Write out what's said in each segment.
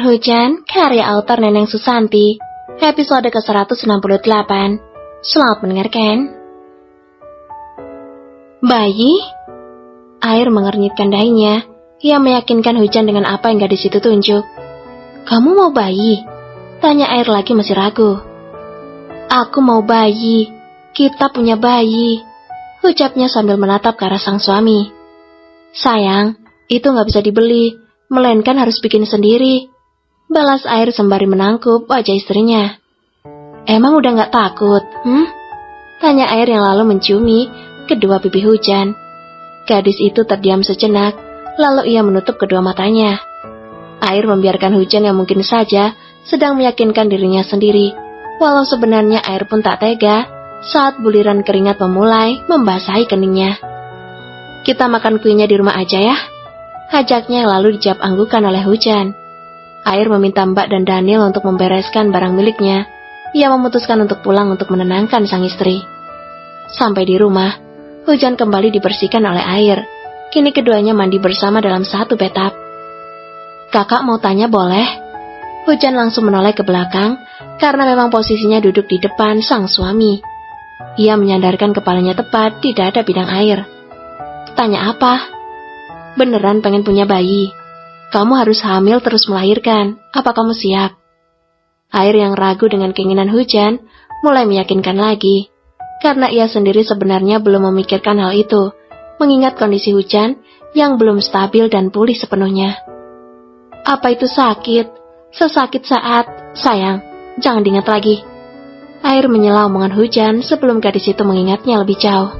Hujan, karya autor Neneng Susanti, episode ke-168. Selamat mendengarkan. Bayi? Air mengernyitkan dahinya. Ia meyakinkan Hujan dengan apa yang gadis itu tunjuk. Kamu mau bayi? Tanya Air lagi masih ragu. Aku mau bayi. Kita punya bayi, ucapnya sambil menatap ke arah sang suami. Sayang, itu gak bisa dibeli, melainkan harus bikin sendiri. Balas Air sembari menangkup wajah istrinya. Emang udah gak takut, Tanya Air yang lalu menciumi kedua pipi Hujan. Gadis itu terdiam sejenak, lalu ia menutup kedua matanya. Air membiarkan Hujan yang mungkin saja sedang meyakinkan dirinya sendiri, walau sebenarnya Air pun tak tega saat buliran keringat memulai membasahi keningnya. Kita makan kuenya di rumah aja ya, ajaknya lalu dijawab anggukan oleh Hujan. Air meminta Mbak dan Daniel untuk membereskan barang miliknya. Ia memutuskan untuk pulang untuk menenangkan sang istri. Sampai di rumah, Hujan kembali dibersihkan oleh Air. Kini keduanya mandi bersama dalam satu bathtub. Kakak mau tanya boleh? Hujan langsung menoleh ke belakang karena memang posisinya duduk di depan sang suami. Ia menyandarkan kepalanya tepat di dada bidang Air. Tanya apa? Beneran pengen punya bayi? Kamu harus hamil terus melahirkan. Apa kamu siap? Air yang ragu dengan keinginan Hujan mulai meyakinkan lagi, karena ia sendiri sebenarnya belum memikirkan hal itu, mengingat kondisi Hujan yang belum stabil dan pulih sepenuhnya. Apa itu sakit? Sesakit saat, sayang, jangan diingat lagi. Air menyela omongan Hujan sebelum gadis itu mengingatnya lebih jauh.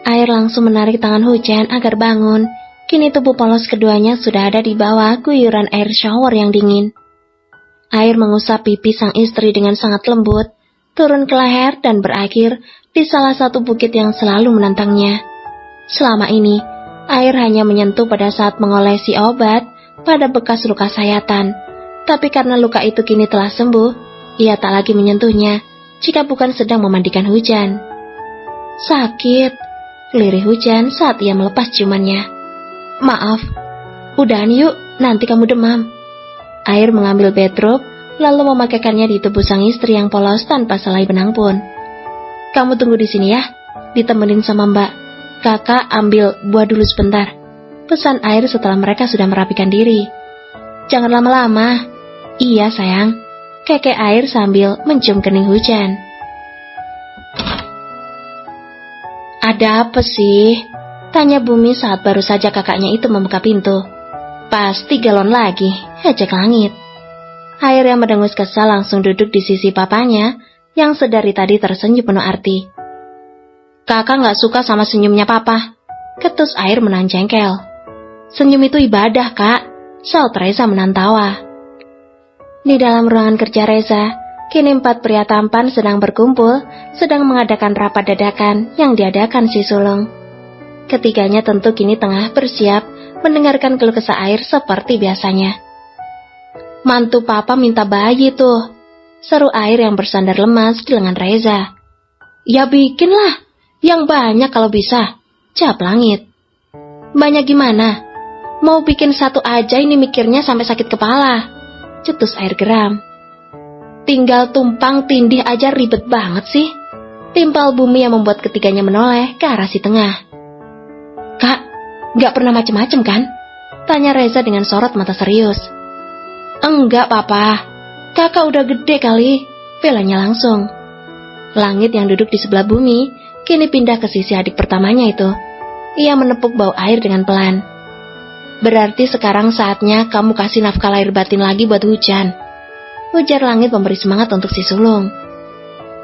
Air langsung menarik tangan Hujan agar bangun. Kini tubuh polos keduanya sudah ada di bawah guyuran air shower yang dingin. Air mengusap pipi sang istri dengan sangat lembut, turun ke leher dan berakhir di salah satu bukit yang selalu menantangnya. Selama ini, Air hanya menyentuh pada saat mengolesi obat pada bekas luka sayatan. Tapi karena luka itu kini telah sembuh, ia tak lagi menyentuhnya jika bukan sedang memandikan Hujan. Sakit, lirih Hujan saat ia melepas ciumannya. Maaf, udahan yuk, nanti kamu demam. Air mengambil bedrobe, lalu memakaikannya di tubuh sang istri yang polos tanpa selai benang pun. Kamu tunggu di sini ya, ditemenin sama Mbak. Kakak ambil buah dulu sebentar, pesan Air setelah mereka sudah merapikan diri. Jangan lama-lama. Iya sayang, kekek Air sambil mencium kening Hujan. Ada apa sih? Tanya Bumi saat baru saja kakaknya itu membuka pintu. Pasti galon lagi, ajak langit. Air yang mendengus kesal langsung duduk di sisi papanya yang sedari tadi tersenyum penuh arti. Kakak gak suka sama senyumnya papa, ketus Air menahan jengkel. Senyum itu ibadah kak, saut Reza menahan tawa. Di dalam ruangan kerja Reza, kini 4 pria tampan sedang berkumpul, sedang mengadakan rapat dadakan yang diadakan si sulung. Ketiganya tentu kini tengah bersiap mendengarkan keluh kesah Air seperti biasanya. Mantu papa minta bayi tuh, seru Air yang bersandar lemas di lengan Reza. Ya bikinlah, yang banyak kalau bisa, jawab langit. Banyak gimana? Mau bikin satu aja ini mikirnya sampai sakit kepala, cetus Air geram. Tinggal tumpang tindih aja ribet banget sih, timpal Bumi yang membuat ketiganya menoleh ke arah si tengah. Kak, gak pernah macem-macem kan? Tanya Reza dengan sorot mata serius. Enggak papa, kakak udah gede kali, belanya langsung. Langit yang duduk di sebelah Bumi kini pindah ke sisi adik pertamanya itu. Ia menepuk bau Air dengan pelan. Berarti sekarang saatnya kamu kasih nafkah lahir batin lagi buat Hujan, ujar Langit memberi semangat untuk si sulung.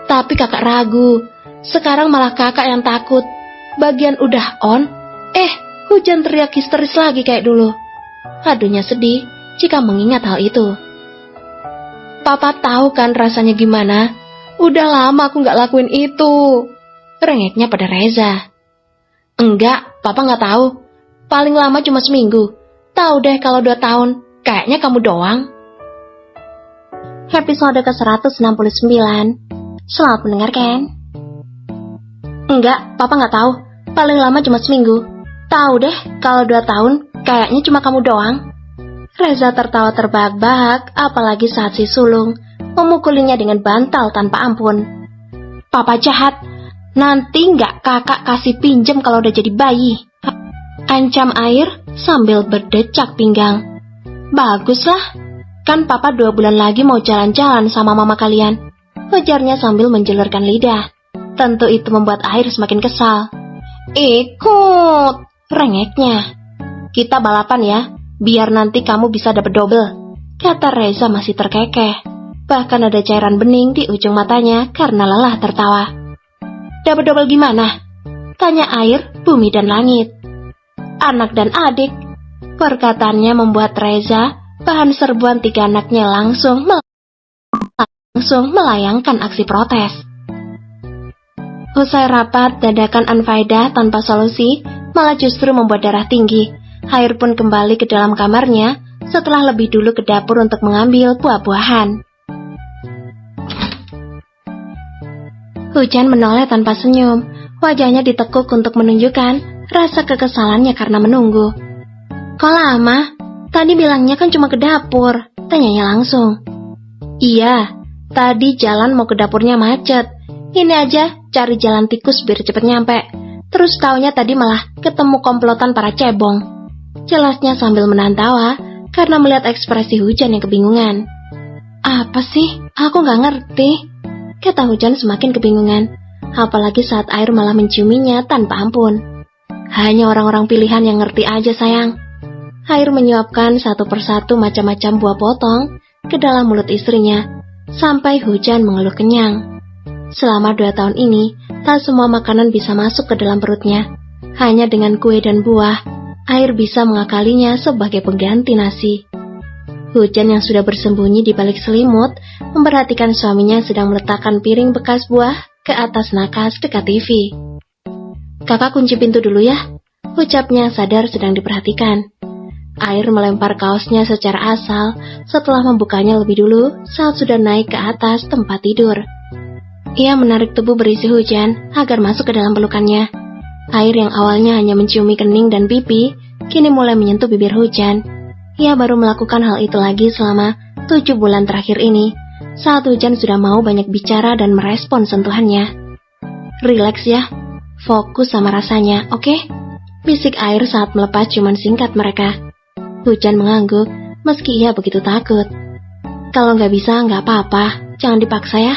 Tapi kakak ragu, sekarang malah kakak yang takut. Bagian udah on, Hujan teriak histeris lagi kayak dulu. Aduhnya sedih jika mengingat hal itu. Papa tahu kan rasanya gimana? Udah lama aku gak lakuin itu, rengeknya pada Reza. Enggak, papa gak tahu. Paling lama cuma seminggu. Tahu deh kalau 2 tahun, kayaknya kamu doang. Episode ke-169. Selamat mendengarkan. Enggak, papa gak tahu. Paling lama cuma seminggu. Tahu deh, kalau 2 tahun, kayaknya cuma kamu doang. Reza tertawa terbahak-bahak, apalagi saat si sulung memukulinya dengan bantal tanpa ampun. Papa jahat, nanti nggak kakak kasih pinjem kalau udah jadi bayi, ancam Air sambil berdecak pinggang. Baguslah, kan papa 2 bulan lagi mau jalan-jalan sama mama kalian, ujarnya sambil menjulurkan lidah. Tentu itu membuat Air semakin kesal. Ikut, rengeknya. Kita balapan ya, biar nanti kamu bisa dapet double, kata Reza masih terkekeh. Bahkan ada cairan bening di ujung matanya karena lelah tertawa. Dapet double gimana? Tanya Air, bumi dan langit. Anak dan adik. Perkataannya membuat Reza, bahan serbuan 3 anaknya langsung melayangkan aksi protes. Usai rapat dadakan anfaedah tanpa solusi, malah justru membuat darah tinggi. Air pun kembali ke dalam kamarnya setelah lebih dulu ke dapur untuk mengambil buah-buahan. Hujan menoleh tanpa senyum, wajahnya ditekuk untuk menunjukkan rasa kekesalannya karena menunggu. Kok lama? Tadi bilangnya kan cuma ke dapur, tanyanya langsung. Iya, tadi jalan mau ke dapurnya macet. Ini aja cari jalan tikus biar cepet nyampe. Terus taunya tadi malah ketemu komplotan para cebong. Jelasnya sambil menahan tawa karena melihat ekspresi Hujan yang kebingungan. Apa sih? Aku gak ngerti, kata Hujan semakin kebingungan. Apalagi saat Air malah menciuminya tanpa ampun. Hanya orang-orang pilihan yang ngerti aja sayang. Air menyuapkan satu persatu macam-macam buah potong ke dalam mulut istrinya, sampai Hujan mengeluh kenyang. Selama 2 tahun ini, tak semua makanan bisa masuk ke dalam perutnya. Hanya dengan kue dan buah, Air bisa mengakalinya sebagai pengganti nasi. Hujan yang sudah bersembunyi di balik selimut, memperhatikan suaminya sedang meletakkan piring bekas buah ke atas nakas dekat TV. Kakak kunci pintu dulu ya, ucapnya sadar sedang diperhatikan. Air melempar kaosnya secara asal setelah membukanya lebih dulu saat sudah naik ke atas tempat tidur. Ia menarik tubuh berisi Hujan agar masuk ke dalam pelukannya. Air yang awalnya hanya menciumi kening dan pipi, kini mulai menyentuh bibir Hujan. Ia baru melakukan hal itu lagi selama 7 bulan terakhir ini, saat Hujan sudah mau banyak bicara dan merespon sentuhannya. Rileks ya, fokus sama rasanya, oke? Bisik Air saat melepas ciuman singkat mereka. Hujan mengangguk, meski ia begitu takut. Kalau nggak bisa, nggak apa-apa, jangan dipaksa ya.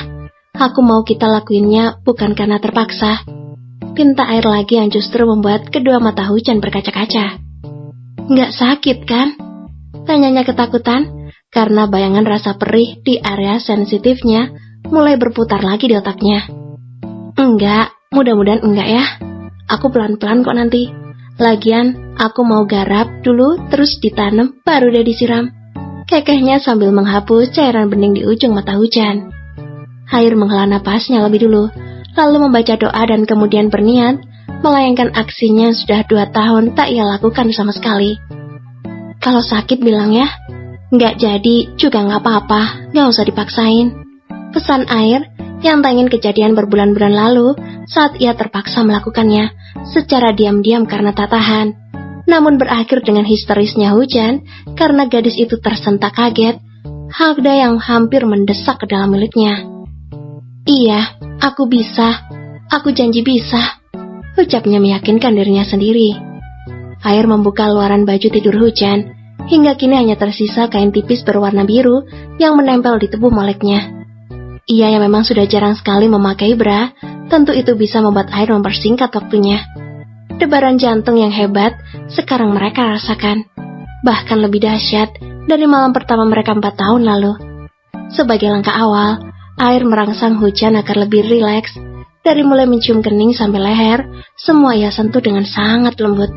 Aku mau kita lakuinnya bukan karena terpaksa. Pinta Air lagi yang justru membuat kedua mata Hujan berkaca-kaca. Nggak sakit kan? Tanyanya ketakutan, karena bayangan rasa perih di area sensitifnya mulai berputar lagi di otaknya. Enggak, mudah-mudahan enggak ya. Aku pelan-pelan kok nanti. Lagian, aku mau garap dulu terus ditanam baru deh disiram. Kekehnya sambil menghapus cairan bening di ujung mata Hujan. Air menghela napasnya lebih dulu, lalu membaca doa dan kemudian berniat melayangkan aksinya sudah 2 tahun tak ia lakukan sama sekali. Kalau sakit bilang ya, nggak jadi juga nggak apa-apa, nggak usah dipaksain. Pesan Air yang tak ingin kejadian berbulan-bulan lalu saat ia terpaksa melakukannya secara diam-diam karena tak tahan. Namun berakhir dengan histerisnya Hujan karena gadis itu tersentak kaget, Hagda yang hampir mendesak ke dalam miliknya. Iya, aku bisa. Aku janji bisa, ucapnya meyakinkan dirinya sendiri. Air membuka luaran baju tidur Hujan, hingga kini hanya tersisa kain tipis berwarna biru yang menempel di tubuh moleknya. Ia yang memang sudah jarang sekali memakai bra, tentu itu bisa membuat Air mempersingkat waktunya. Debaran jantung yang hebat sekarang mereka rasakan, bahkan lebih dahsyat dari malam pertama mereka 4 tahun lalu. Sebagai langkah awal, Air merangsang Hujan agar lebih rileks. Dari mulai mencium kening sampai leher, semua ia sentuh dengan sangat lembut.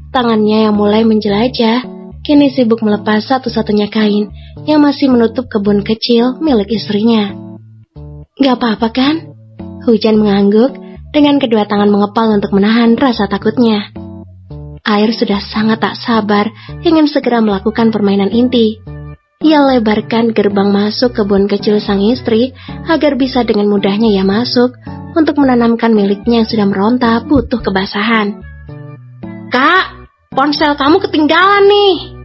Tangannya yang mulai menjelajah, kini sibuk melepas satu-satunya kain yang masih menutup kebun kecil milik istrinya. Gak apa-apa kan? Hujan mengangguk dengan kedua tangan mengepal untuk menahan rasa takutnya. Air sudah sangat tak sabar ingin segera melakukan permainan inti. Ia lebarkan gerbang masuk kebun kecil sang istri agar bisa dengan mudahnya ia masuk untuk menanamkan miliknya yang sudah meronta butuh kebasahan. Kak, ponsel kamu ketinggalan nih,